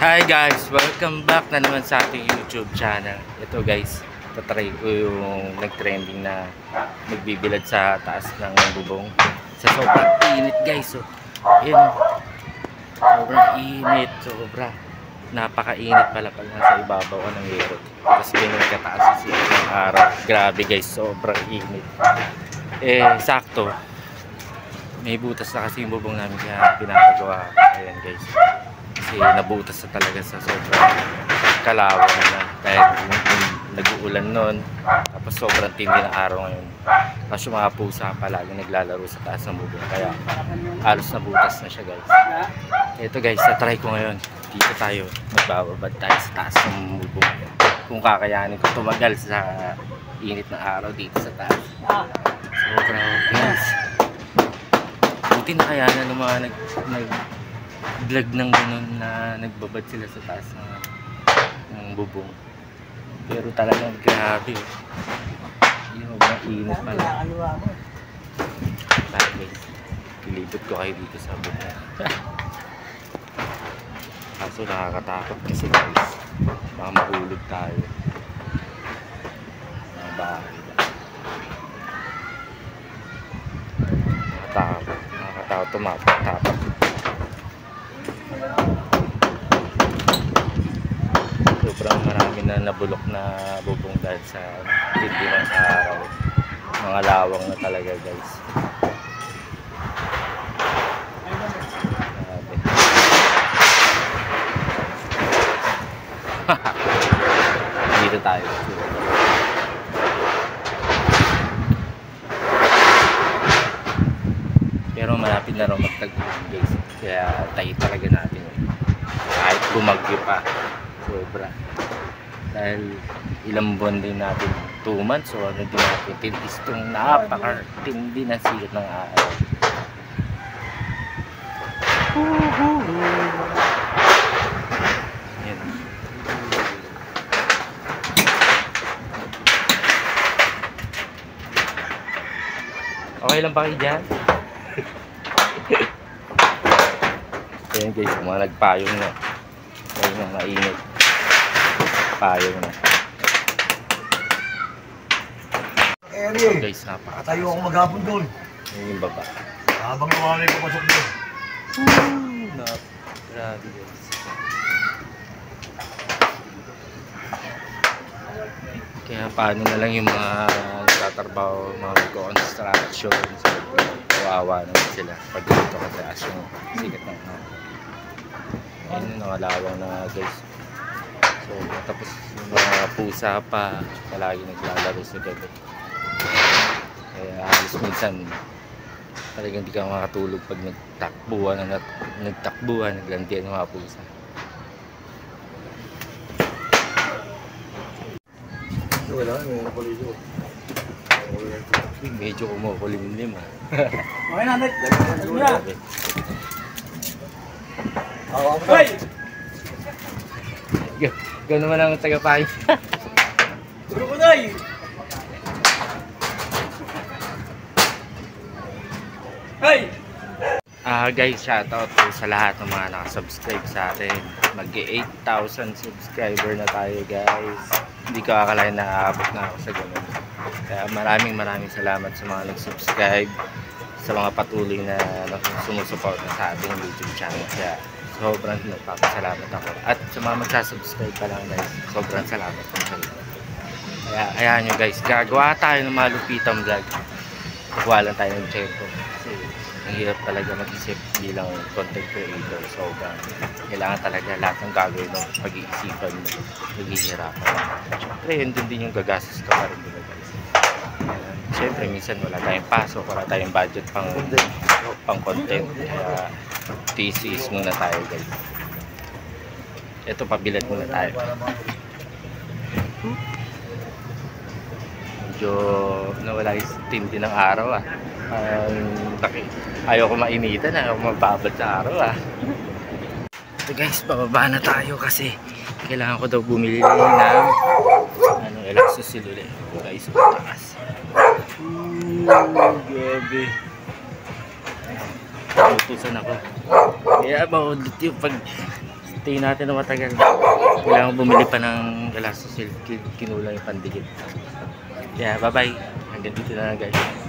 Hi guys! Welcome back na naman sa ating YouTube channel. Ito guys, tatry ko yung nag-trending na magbibilad sa taas ng bubong. Sa sobrang init guys. So, yun, sobrang init. Napaka-init pala pag nasa ibabaw ka ng yero. Tapos ganyan kataas sa sikat ng araw. Grabe guys, sobrang init. Sakto. May butas na kasi yung bubong namin kaya pinapagawa. Ayan guys. Kasi nabutas na talaga sa sobrang kalawang na dahil nag-uulan nun, tapos sobrang tindi ng araw ngayon. Tapos yung mga pusa palagi naglalaro sa taas ng bubong kaya halos nabutas na siya guys. Ito guys, na-try ko ngayon. Dito tayo, magbababad tayo sa taas ng bubong. Kung kakayanin ko tumagal sa init ng araw dito sa taas. Sobrang guys. Buti na kayanan ng mga vlog ng ganun na nagbabad sila sa taas ng bubong. Pero talagang grabe. Yung mainit pala. Bakit? Ilibot ko kayo dito sa bubong. Kaso nakakatakot kasi guys. Baka mahulog tayo. Mga bahay ba? Nakakatakot tumapak-tapak. Sobrang marami na nabulok na bubong dahil sa tindi ng araw. Mga lawang na talaga guys. Dito tayo. Pero malapit na raw magtag-ulan guys. Kaya tayo talaga natin. Kahit bumagyo pa. Sobra. Dahil ilang buwan din natin, 2 months o ano din natin, tinis itong napaka-tindi ng sikat ng araw. Yan. Okay lang ba kayo dyan? Ayan guys, mga nagpayong na. Ayun na, mainit. Payong na. So guys, napakataas. tayo akong maghapon doon. Ayun yung baba. Habang naman ay papasok doon. Grabe guys. Kaya paano na lang yung mga nagtatrabaho, mga construction, kawawa naman sila pag dito kataas yung sikat ng ayun yung nakalawang na guys. So tapos yung mga pusa pa palagi naglalaro sa gabi. Kaya halos minsan talagang hindi ka makatulog pag nagtakbuhan, naglandian ng mga pusa. Wala, may nakuliso. Medyo kumukulimlim ah. Okay na, Nek. Grabe. Hoy! Ikaw naman ang tagapahin. Turo ko, Nay! Hey! Guys, shoutout po sa lahat ng mga nakasubscribe sa atin. Mag-8,000 subscriber na tayo guys. Hindi ko akalain na aabot na ako sa ganun. Kaya maraming salamat sa mga nag-subscribe, sa mga patuloy na sumusuporta sa ating YouTube channel. Kaya sobrang nagpapasalamat ako. At sa mga magsasubscribe pa lang guys, sobrang salamat po sa inyo. Kaya ayan nyo guys, gagawa tayo ng malupitang vlog. Kukuha lang tayo ng tempo. Kasi ang hirap talaga mag-isip bilang content creator. Sobrang kailangan talaga lahat ng gagawin ng pag-iisipan mo, maghihirapan. Siyempre yun din yung gagastos ka pa rin nila guys. Siyempre minsan wala tayong pasok, wala tayong budget pang content. Kaya tiis muna tayo guys. Ito, pabilat muna tayo. Medyo nawala yung tindi ng araw ah. Ayaw ko mainitan, ayaw ko mababad sa araw ah. So guys, bababa na tayo kasi kailangan ko daw bumili ng electricity guys, mataas. Grabe. Utusan ako. Kaya maudlit yung pag hintayin natin na matagal. Kailangan bumili pa ng galasos, kinulang yung pandikit. Yeah, bye bye. Hanggang dito na lang guys.